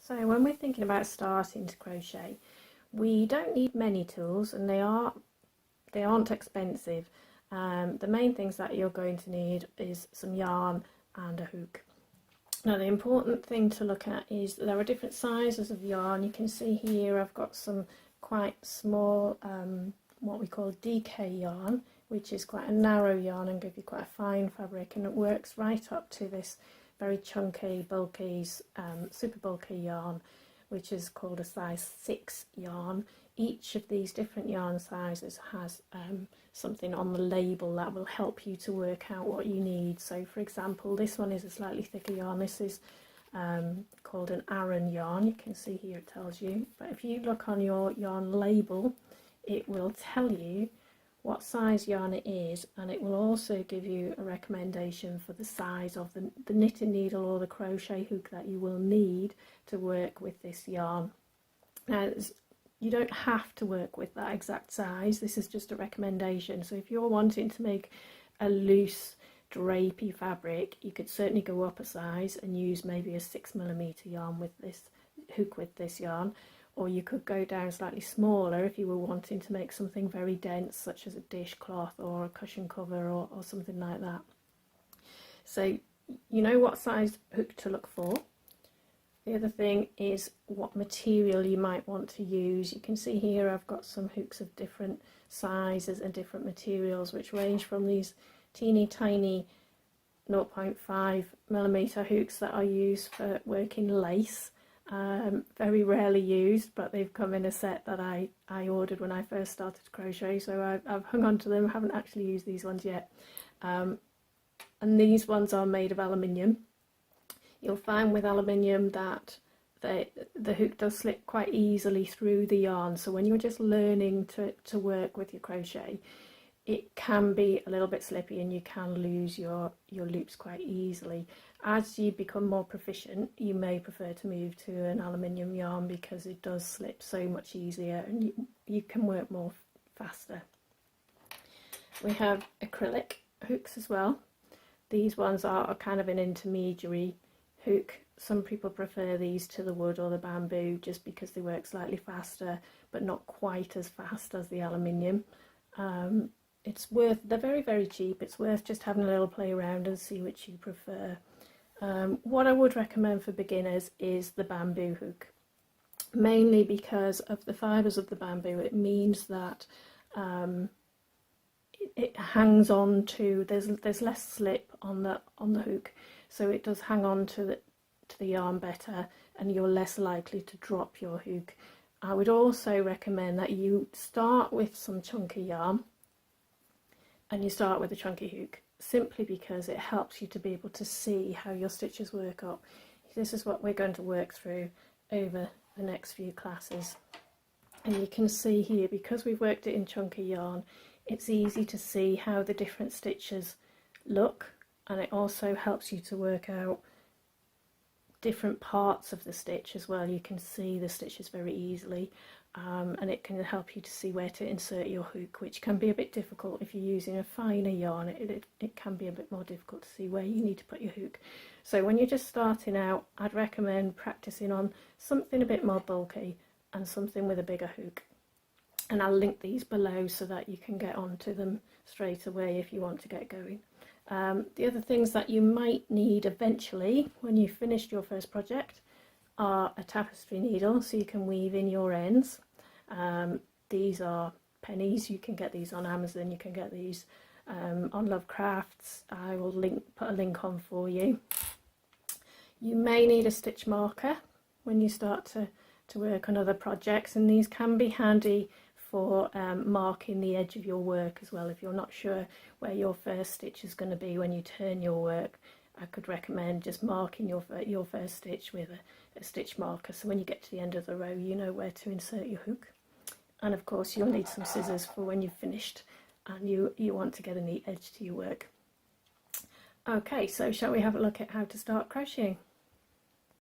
So when we're thinking about starting to crochet, we don't need many tools, and they aren't expensive. The main things that you're going to need is some yarn and a hook. Now the important thing to look at is that there are different sizes of yarn. You can see here I've got some quite small what we call DK yarn, which is quite a narrow yarn and give you quite a fine fabric, and it works right up to this very chunky, bulky, super bulky yarn, which is called a size 6 yarn. Each of these different yarn sizes has something on the label that will help you to work out what you need. So for example, this one is a slightly thicker yarn. This is called an Aran yarn. You can see here it tells you, but if you look on your yarn label, it will tell you what size yarn it is, and it will also give you a recommendation for the size of the knitting needle or the crochet hook that you will need to work with this yarn. Now you don't have to work with that exact size, this is just a recommendation. So if you're wanting to make a loose drapey fabric, you could certainly go up a size and use maybe a 6mm yarn with this hook with this yarn, or you could go down slightly smaller if you were wanting to make something very dense, such as a dishcloth or a cushion cover or something like that. So you know what size hook to look for. The other thing is what material you might want to use. You can see here I've got some hooks of different sizes and different materials, which range from these teeny tiny 0.5mm hooks that I use for working lace. Very rarely used, but they've come in a set that I ordered when I first started to crochet, so I've hung on to them. I haven't actually used these ones yet. And these ones are made of aluminium. You'll find with aluminium that the hook does slip quite easily through the yarn, so when you're just learning to work with your crochet, it can be a little bit slippy and you can lose your loops quite easily. As you become more proficient, you may prefer to move to an aluminium yarn because it does slip so much easier and you can work more faster. We have acrylic hooks as well. These ones are kind of an intermediary hook. Some people prefer these to the wood or the bamboo just because they work slightly faster, but not quite as fast as the aluminium. They're very, very cheap. It's worth just having a little play around and see which you prefer. What I would recommend for beginners is the bamboo hook, mainly because of the fibres of the bamboo. It means that it hangs on to, there's less slip on the hook, so it does hang on to the yarn better, and you're less likely to drop your hook. I would also recommend that you start with some chunky yarn and you start with a chunky hook, simply because it helps you to be able to see how your stitches work up. This is what we're going to work through over the next few classes. And you can see here, because we've worked it in chunky yarn, it's easy to see how the different stitches look, and it also helps you to work out different parts of the stitch as well. You can see the stitches very easily, and it can help you to see where to insert your hook, which can be a bit difficult if you're using a finer yarn. It can be a bit more difficult to see where you need to put your hook. So when you're just starting out, I'd recommend practicing on something a bit more bulky and something with a bigger hook, and I'll link these below so that you can get onto them straight away if you want to get going. The other things that you might need eventually when you've finished your first project are a tapestry needle, so you can weave in your ends. These are pennies. You can get these on Amazon, you can get these on Lovecrafts. I will put a link on for you. You may need a stitch marker when you start to work on other projects, and these can be handy for marking the edge of your work as well. If you're not sure where your first stitch is going to be when you turn your work, I could recommend just marking your first stitch with a stitch marker, so when you get to the end of the row you know where to insert your hook. And of course you'll need some scissors for when you've finished and you want to get a neat edge to your work. Okay, so shall we have a look at how to start crocheting?